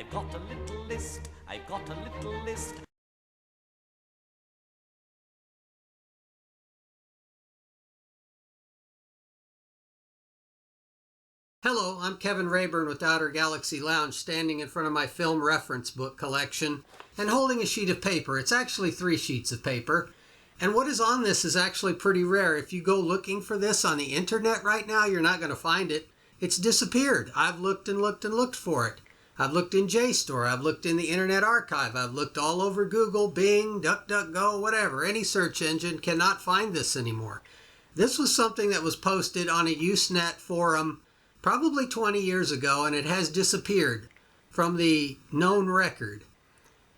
I've got a little list, I've got a little list. Hello, I'm Kevin Rayburn with Outer Galaxy Lounge, standing in front of my film reference book collection and holding a sheet of paper. It's actually 3 sheets of paper. And what is on this is actually pretty rare. If you go looking for this on the internet right now, you're not going to find it. It's disappeared. I've looked and looked and looked for it. I've looked in JSTOR. I've looked in the Internet Archive. I've looked all over Google, Bing, DuckDuckGo, whatever. Any search engine cannot find this anymore. This was something that was posted on a Usenet forum probably 20 years ago, and it has disappeared from the known record.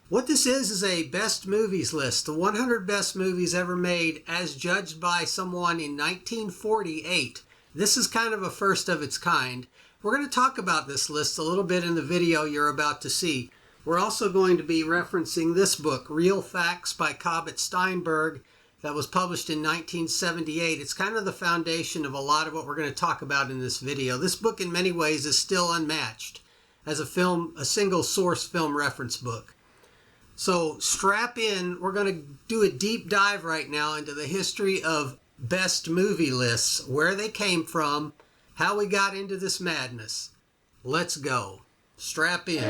What this is a best movies list, the 100 best movies ever made as judged by someone in 1948. This is kind of a first of its kind. We're going to talk about this list a little bit in the video you're about to see. We're also going to be referencing this book, Real Facts by Cobbett Steinberg, that was published in 1978. It's kind of the foundation of a lot of what we're going to talk about in this video. This book in many ways is still unmatched as a single source film reference book. So strap in. We're going to do a deep dive right now into the history of best movie lists, where they came from, how we got into this madness. Let's go. Strap in.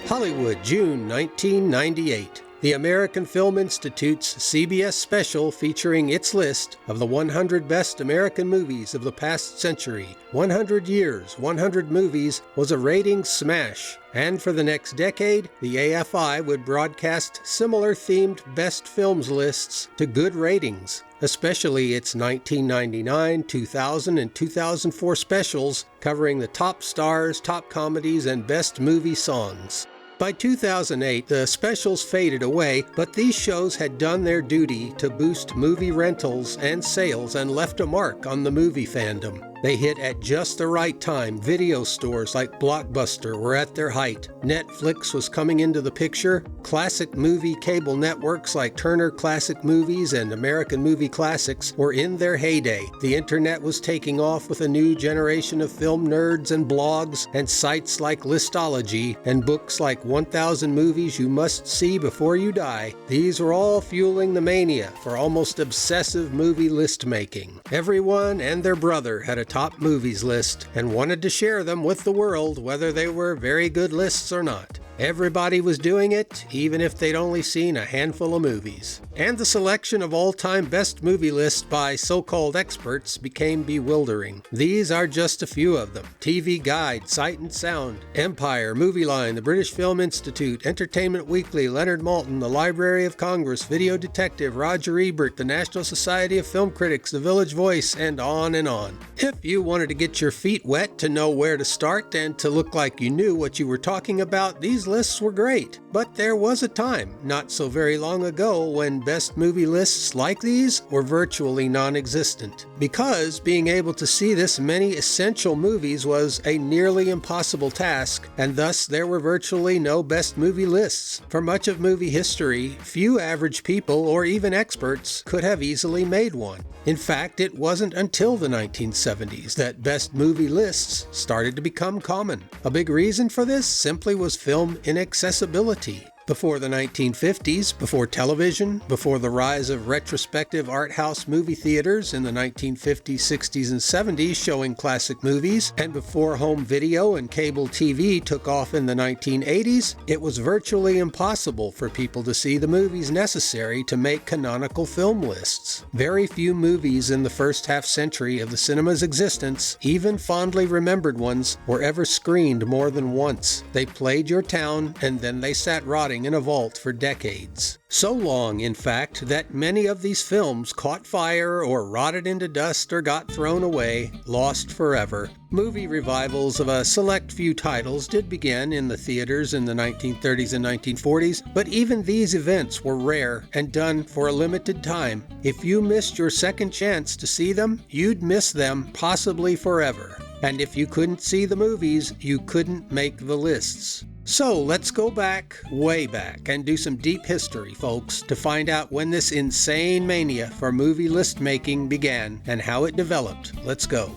Hollywood, June 1998. The American Film Institute's CBS special featuring its list of the 100 best American movies of the past century. 100 years, 100 movies was a ratings smash, and for the next decade, the AFI would broadcast similar themed best films lists to good ratings, especially its 1999, 2000, and 2004 specials covering the top stars, top comedies, and best movie songs. By 2008, the specials faded away, but these shows had done their duty to boost movie rentals and sales and left a mark on the movie fandom. They hit at just the right time. Video stores like Blockbuster were at their height. Netflix was coming into the picture. Classic movie cable networks like Turner Classic Movies and American Movie Classics were in their heyday. The internet was taking off with a new generation of film nerds and blogs and sites like Listology and books like 1000 Movies You Must See Before You Die. These were all fueling the mania for almost obsessive movie list making. Everyone and their brother had a top movies list and wanted to share them with the world, whether they were very good lists or not. Everybody was doing it, even if they'd only seen a handful of movies. And the selection of all-time best movie lists by so-called experts became bewildering. These are just a few of them: TV Guide, Sight and Sound, Empire, Movie Line, the British Film Institute, Entertainment Weekly, Leonard Maltin, the Library of Congress, Video Detective, Roger Ebert, the National Society of Film Critics, The Village Voice, and on and on. If you wanted to get your feet wet to know where to start and to look like you knew what you were talking about, these lists were great. But there was a time, not so very long ago, when best movie lists like these were virtually non-existent. Because being able to see this many essential movies was a nearly impossible task, and thus there were virtually no best movie lists. For much of movie history, few average people or even experts could have easily made one. In fact, it wasn't until the 1970s that best movie lists started to become common. A big reason for this simply was film inaccessibility. Before the 1950s, before television, before the rise of retrospective art house movie theaters in the 1950s, 60s, and 70s showing classic movies, and before home video and cable TV took off in the 1980s, it was virtually impossible for people to see the movies necessary to make canonical film lists. Very few movies in the first half-century of the cinema's existence, even fondly remembered ones, were ever screened more than once. They played your town, and then they sat rotting in a vault for decades. So long, in fact, that many of these films caught fire or rotted into dust or got thrown away, lost forever. Movie revivals of a select few titles did begin in the theaters in the 1930s and 1940s, but even these events were rare and done for a limited time. If you missed your second chance to see them, you'd miss them possibly forever. And if you couldn't see the movies, you couldn't make the lists. So let's go back, way back, and do some deep history, folks, to find out when this insane mania for movie list making began and how it developed. Let's go.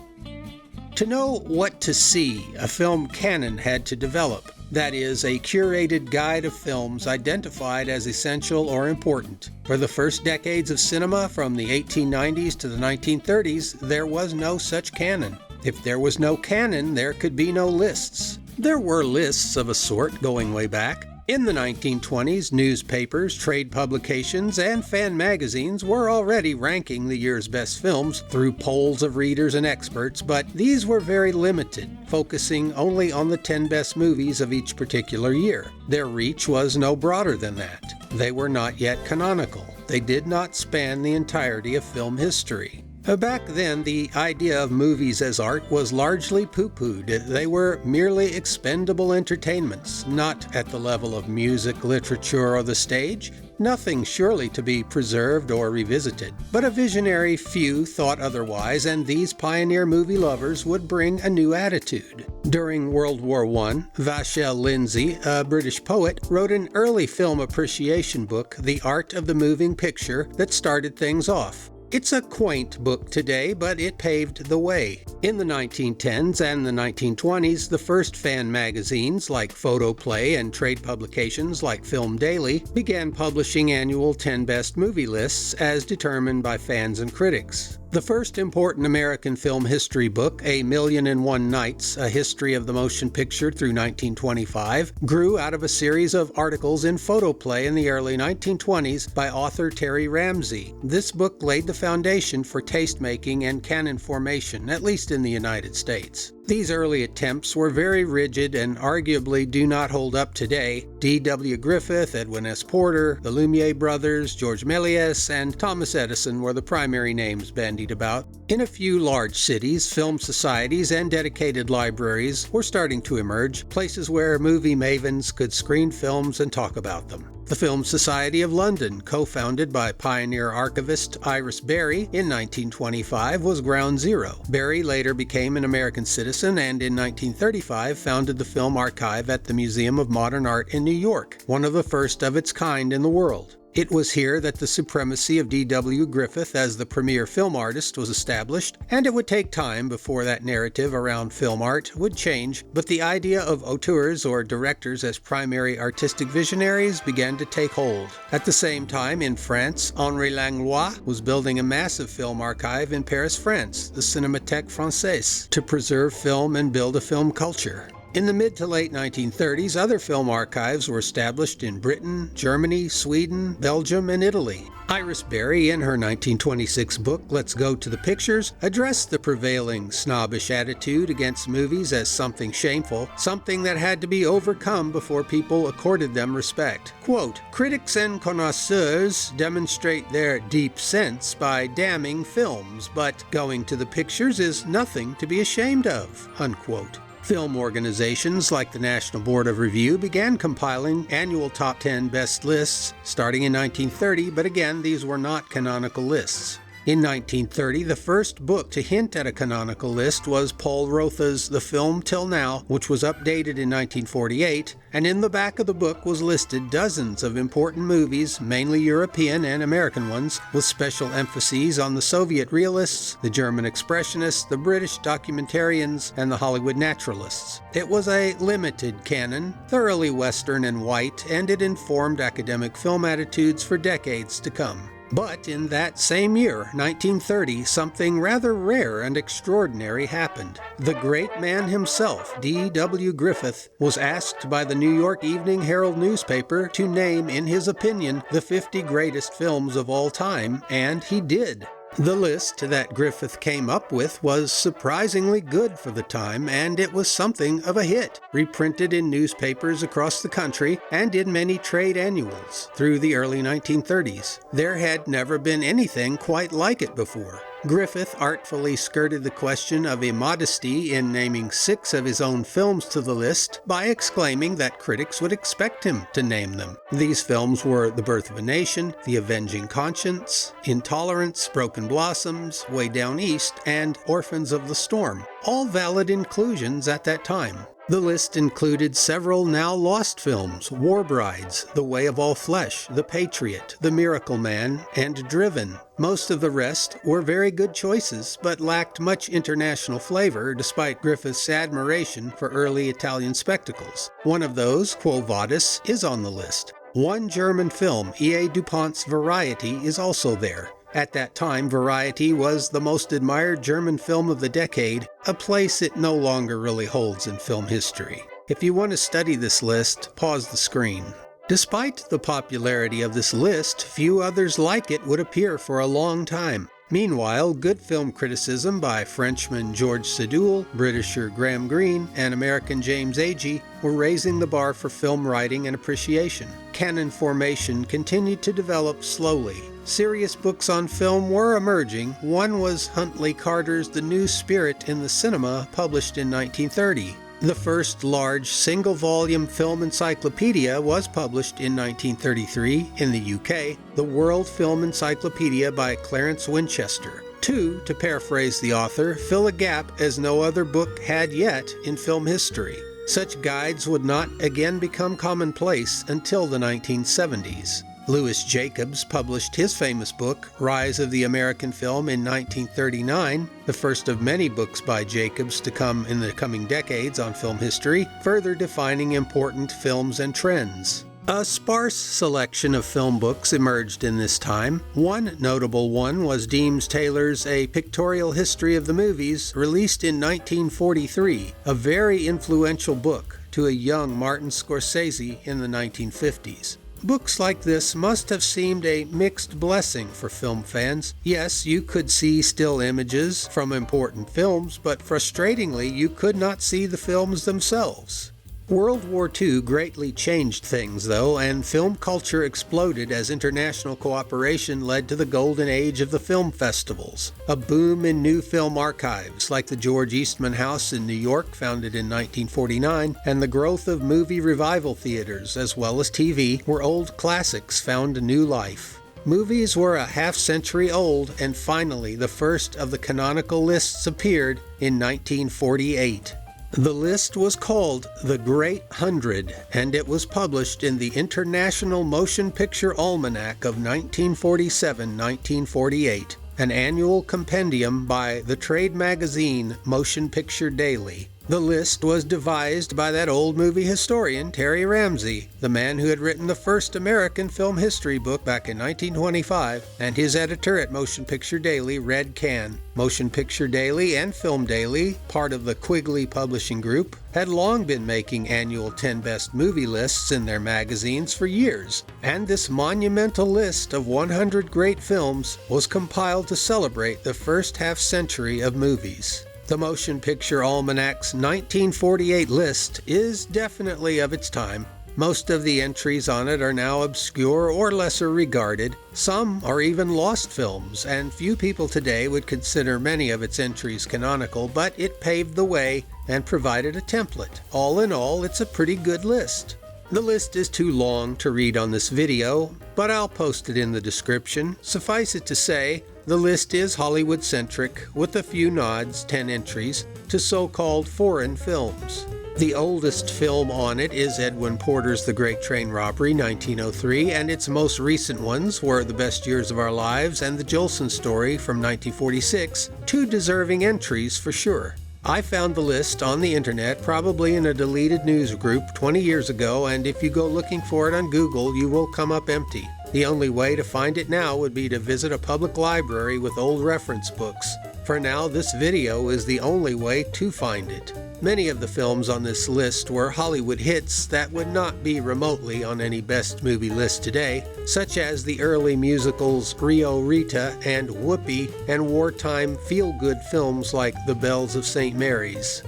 To know what to see, a film canon had to develop. That is, a curated guide of films identified as essential or important. For the first decades of cinema, from the 1890s to the 1930s, there was no such canon. If there was no canon, there could be no lists. There were lists of a sort going way back. In the 1920s, newspapers, trade publications, and fan magazines were already ranking the year's best films through polls of readers and experts, but these were very limited, focusing only on the 10 best movies of each particular year. Their reach was no broader than that. They were not yet canonical. They did not span the entirety of film history. Back then, the idea of movies as art was largely poo-pooed. They were merely expendable entertainments, not at the level of music, literature, or the stage. Nothing surely to be preserved or revisited. But a visionary few thought otherwise, and these pioneer movie lovers would bring a new attitude. During World War I, Vachel Lindsay, a British poet, wrote an early film appreciation book, The Art of the Moving Picture, that started things off. It's a quaint book today, but it paved the way. In the 1910s and the 1920s, the first fan magazines like Photoplay and trade publications like Film Daily began publishing annual 10 best movie lists as determined by fans and critics. The first important American film history book, A Million and One Nights, A History of the Motion Picture through 1925, grew out of a series of articles in Photoplay in the early 1920s by author Terry Ramsey. This book laid the foundation for taste-making and canon formation, at least in the United States. These early attempts were very rigid and arguably do not hold up today. D.W. Griffith, Edwin S. Porter, the Lumiere brothers, George Méliès, and Thomas Edison were the primary names bandied about. In a few large cities, film societies and dedicated libraries were starting to emerge, places where movie mavens could screen films and talk about them. The Film Society of London, co-founded by pioneer archivist Iris Berry in 1925, was ground zero. Berry later became an American citizen and in 1935 founded the Film Archive at the Museum of Modern Art in New York, one of the first of its kind in the world. It was here that the supremacy of D.W. Griffith as the premier film artist was established, and it would take time before that narrative around film art would change, but the idea of auteurs or directors as primary artistic visionaries began to take hold. At the same time, in France, Henri Langlois was building a massive film archive in Paris, France, the Cinémathèque Française, to preserve film and build a film culture. In the mid to late 1930s, other film archives were established in Britain, Germany, Sweden, Belgium, and Italy. Iris Berry, in her 1926 book, Let's Go to the Pictures, addressed the prevailing snobbish attitude against movies as something shameful, something that had to be overcome before people accorded them respect. Quote, "Critics and connoisseurs demonstrate their deep sense by damning films, but going to the pictures is nothing to be ashamed of." Unquote. Film organizations like the National Board of Review began compiling annual top 10 best lists starting in 1930, but again, these were not canonical lists. In 1930, the first book to hint at a canonical list was Paul Rotha's The Film Till Now, which was updated in 1948, and in the back of the book was listed dozens of important movies, mainly European and American ones, with special emphases on the Soviet realists, the German expressionists, the British documentarians, and the Hollywood naturalists. It was a limited canon, thoroughly Western and white, and it informed academic film attitudes for decades to come. But in that same year, 1930, something rather rare and extraordinary happened. The great man himself, D.W. Griffith, was asked by the New York Evening Herald newspaper to name, in his opinion, the 50 greatest films of all time, and he did. The list that Griffith came up with was surprisingly good for the time, and it was something of a hit, reprinted in newspapers across the country and in many trade annuals through the early 1930s. There had never been anything quite like it before. Griffith artfully skirted the question of immodesty in naming 6 of his own films to the list by exclaiming that critics would expect him to name them. These films were The Birth of a Nation, The Avenging Conscience, Intolerance, Broken Blossoms, Way Down East, and Orphans of the Storm. all valid inclusions at that time. The list included several now lost films: War Brides, The Way of All Flesh, The Patriot, The Miracle Man, and Driven. Most of the rest were very good choices, but lacked much international flavor despite Griffith's admiration for early Italian spectacles. One of those, Quo Vadis, is on the list. One German film, E.A. Dupont's Variety, is also there. At that time, Variety was the most admired German film of the decade, a place it no longer really holds in film history. If you want to study this list, pause the screen. Despite the popularity of this list, few others like it would appear for a long time. Meanwhile, good film criticism by Frenchman George Seydoux, Britisher Graham Greene, and American James Agee were raising the bar for film writing and appreciation. Canon formation continued to develop slowly. Serious books on film were emerging. One was Huntley Carter's The New Spirit in the Cinema, published in 1930. The first large single-volume film encyclopedia was published in 1933 in the UK, the World Film Encyclopedia by Clarence Winchester. To paraphrase the author, fill a gap as no other book had yet in film history. Such guides would not again become commonplace until the 1970s. Louis Jacobs published his famous book, Rise of the American Film, in 1939, the first of many books by Jacobs to come in the coming decades on film history, further defining important films and trends. A sparse selection of film books emerged in this time. One notable one was Deems Taylor's A Pictorial History of the Movies, released in 1943, a very influential book to a young Martin Scorsese in the 1950s. Books like this must have seemed a mixed blessing for film fans. Yes, you could see still images from important films, but frustratingly, you could not see the films themselves. World War II greatly changed things, though, and film culture exploded as international cooperation led to the golden age of the film festivals. A boom in new film archives, like the George Eastman House in New York, founded in 1949, and the growth of movie revival theaters, as well as TV, where old classics found a new life. Movies were a half-century old, and finally the first of the canonical lists appeared in 1948. The list was called The Great 100, and it was published in the International Motion Picture Almanac of 1947-1948, an annual compendium by the trade magazine Motion Picture Daily. The list was devised by that old movie historian Terry Ramsey, the man who had written the first American film history book back in 1925, and his editor at Motion Picture Daily, Red KANN. Motion Picture Daily and Film Daily, part of the Quigley Publishing Group, had long been making annual 10 best movie lists in their magazines for years, and this monumental list of 100 great films was compiled to celebrate the first half-century of movies. The Motion Picture Almanac's 1948 list is definitely of its time. Most of the entries on it are now obscure or lesser regarded. Some are even lost films, and few people today would consider many of its entries canonical, but it paved the way and provided a template. All in all, it's a pretty good list. The list is too long to read on this video, but I'll post it in the description. Suffice it to say, the list is Hollywood-centric, with a few nods, 10 entries, to so-called foreign films. The oldest film on it is Edwin Porter's The Great Train Robbery, 1903, and its most recent ones were The Best Years of Our Lives and The Jolson Story from 1946, two deserving entries for sure. I found the list on the internet, probably in a deleted news group 20 years ago, and if you go looking for it on Google, you will come up empty. The only way to find it now would be to visit a public library with old reference books. For now, this video is the only way to find it. Many of the films on this list were Hollywood hits that would not be remotely on any best movie list today, such as the early musicals Rio Rita and Whoopi, and wartime feel-good films like The Bells of St. Mary's.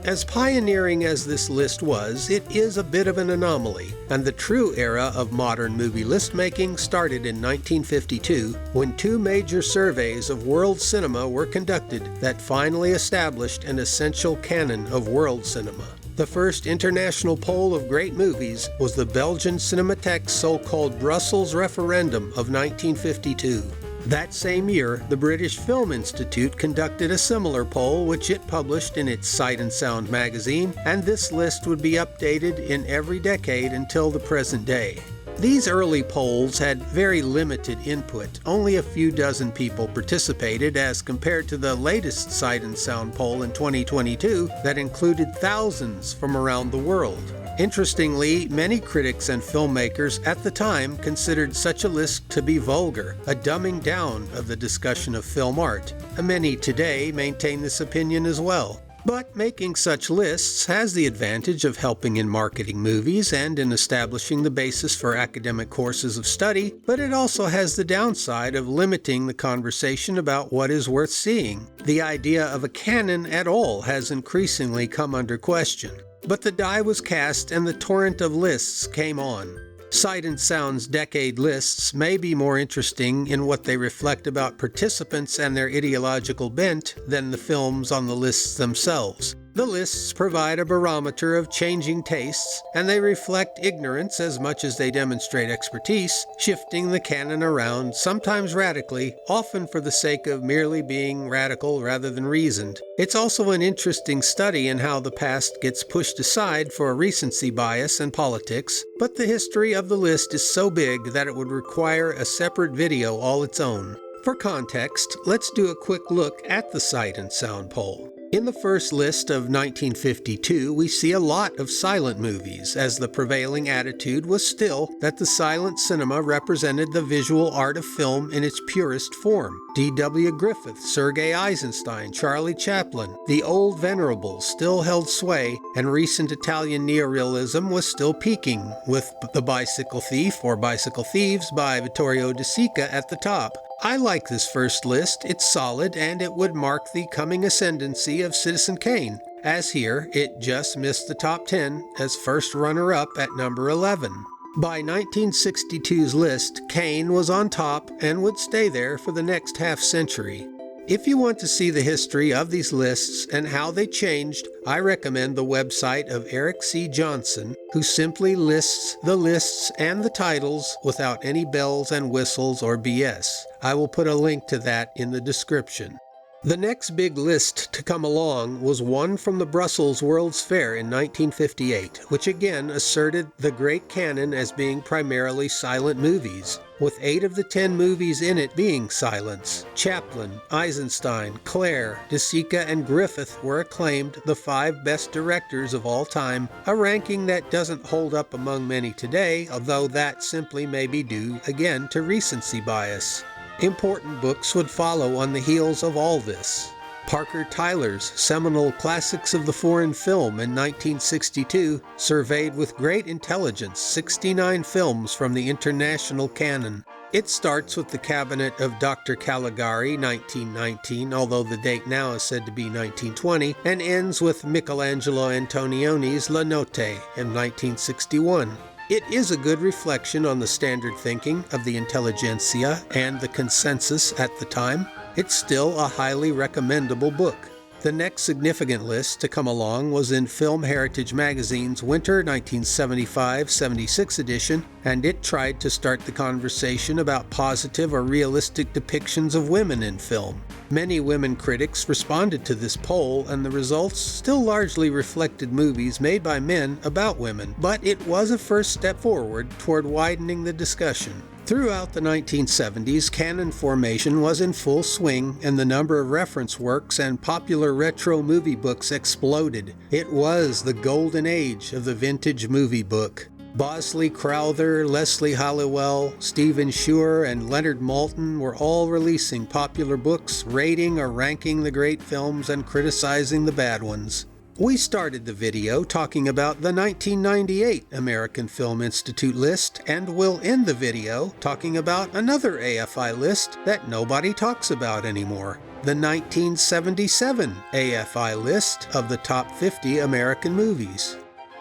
As pioneering as this list was, it is a bit of an anomaly, and the true era of modern movie list-making started in 1952, when two major surveys of world cinema were conducted that finally established an essential canon of world cinema. The first international poll of great movies was the Belgian Cinematheque's so-called Brussels Referendum of 1952. That same year, the British Film Institute conducted a similar poll which it published in its Sight and Sound magazine, and this list would be updated in every decade until the present day. These early polls had very limited input. Only a few dozen people participated as compared to the latest Sight and Sound poll in 2022 that included thousands from around the world. Interestingly, many critics and filmmakers at the time considered such a list to be vulgar, a dumbing down of the discussion of film art. Many today maintain this opinion as well. But making such lists has the advantage of helping in marketing movies and in establishing the basis for academic courses of study, but it also has the downside of limiting the conversation about what is worth seeing. The idea of a canon at all has increasingly come under question. But the die was cast and the torrent of lists came on. Sight and Sound's decade lists may be more interesting in what they reflect about participants and their ideological bent than the films on the lists themselves. The lists provide a barometer of changing tastes, and they reflect ignorance as much as they demonstrate expertise, shifting the canon around, sometimes radically, often for the sake of merely being radical rather than reasoned. It's also an interesting study in how the past gets pushed aside for a recency bias and politics, but the history of the list is so big that it would require a separate video all its own. For context, let's do a quick look at the Sight and Sound poll. In the first list of 1952, we see a lot of silent movies, as the prevailing attitude was still that the silent cinema represented the visual art of film in its purest form. D.W. Griffith, Sergei Eisenstein, Charlie Chaplin, the old venerables still held sway, and recent Italian neorealism was still peaking, with The Bicycle Thief or Bicycle Thieves by Vittorio De Sica at the top. I like this first list. It's solid, and it would mark the coming ascendancy of Citizen Kane. As here, it just missed the top 10 as first runner-up at number 11. By 1962's list, Kane was on top and would stay there for the next half-century. If you want to see the history of these lists and how they changed, I recommend the website of Eric C. Johnson, who simply lists the lists and the titles without any bells and whistles or BS. I will put a link to that in the description. The next big list to come along was one from the Brussels World's Fair in 1958, which again asserted the great canon as being primarily silent movies, with 8 of the 10 movies in it being silents. Chaplin, Eisenstein, Clare, De Sica, and Griffith were acclaimed the 5 best directors of all time, a ranking that doesn't hold up among many today, although that simply may be due again to recency bias. Important books would follow on the heels of all this. Parker Tyler's seminal Classics of the Foreign Film in 1962 surveyed with great intelligence 69 films from the international canon. It starts with The Cabinet of Dr. Caligari, 1919, although the date now is said to be 1920, and ends with Michelangelo Antonioni's La Notte in 1961. It is a good reflection on the standard thinking of the intelligentsia and the consensus at the time. It's still a highly recommendable book. The next significant list to come along was in Film Heritage Magazine's Winter 1975-76 edition, and it tried to start the conversation about positive or realistic depictions of women in film. Many women critics responded to this poll, and the results still largely reflected movies made by men about women, but it was a first step forward toward widening the discussion. Throughout the 1970s, canon formation was in full swing, and the number of reference works and popular retro movie books exploded. It was the golden age of the vintage movie book. Bosley Crowther, Leslie Halliwell, Stephen Shure, and Leonard Maltin were all releasing popular books, rating or ranking the great films and criticizing the bad ones. We started the video talking about the 1998 American Film Institute list, and we'll end the video talking about another AFI list that nobody talks about anymore, the 1977 AFI list of the top 50 American movies.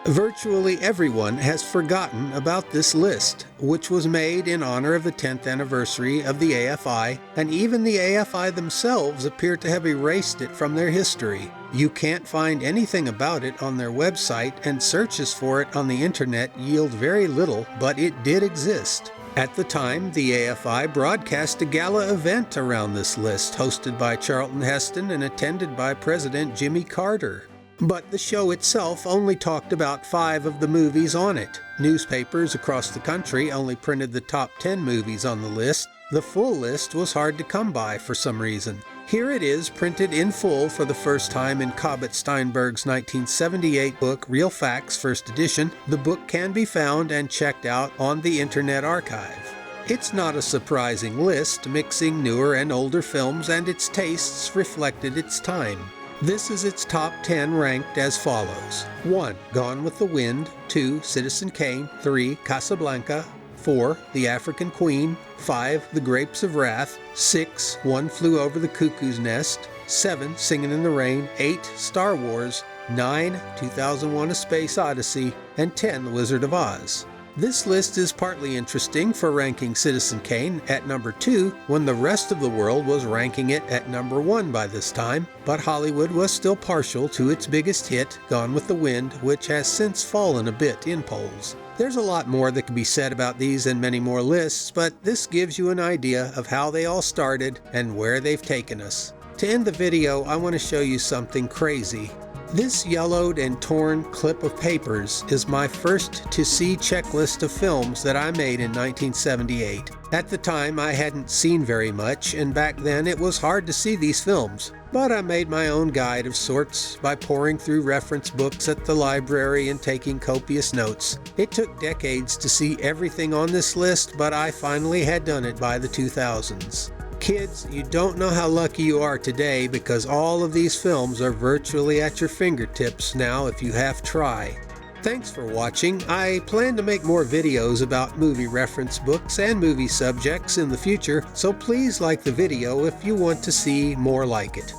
Virtually everyone has forgotten about this list, which was made in honor of the 10th anniversary of the AFI, and even the AFI themselves appear to have erased it from their history. You can't find anything about it on their website, and searches for it on the internet yield very little, but it did exist. At the time, the AFI broadcast a gala event around this list, hosted by Charlton Heston and attended by President Jimmy Carter. But the show itself only talked about 5 of the movies on it. Newspapers across the country only printed the top 10 movies on the list. The full list was hard to come by for some reason. Here it is, printed in full for the first time in Cobbett Steinberg's 1978 book, Real Facts, First Edition. The book can be found and checked out on the Internet Archive. It's not a surprising list, mixing newer and older films, and its tastes reflected its time. This is its top 10 ranked as follows. 1. Gone with the Wind. 2. Citizen Kane. 3. Casablanca. 4. The African Queen. 5. The Grapes of Wrath. 6. One Flew Over the Cuckoo's Nest. 7. Singin' in the Rain. 8. Star Wars. 9. 2001: A Space Odyssey. And 10. The Wizard of Oz. This list is partly interesting for ranking Citizen Kane at number 2 when the rest of the world was ranking it at number 1 by this time, but Hollywood was still partial to its biggest hit, Gone with the Wind, which has since fallen a bit in polls. There's a lot more that can be said about these and many more lists, but this gives you an idea of how they all started and where they've taken us. To end the video, I want to show you something crazy. This yellowed and torn clip of papers is my first to-see checklist of films that I made in 1978. At the time, I hadn't seen very much, and back then it was hard to see these films. But I made my own guide of sorts by poring through reference books at the library and taking copious notes. It took decades to see everything on this list, but I finally had done it by the 2000s. Kids, you don't know how lucky you are today because all of these films are virtually at your fingertips now if you have try. Thanks for watching. I plan to make more videos about movie reference books and movie subjects in the future, so please like the video if you want to see more like it.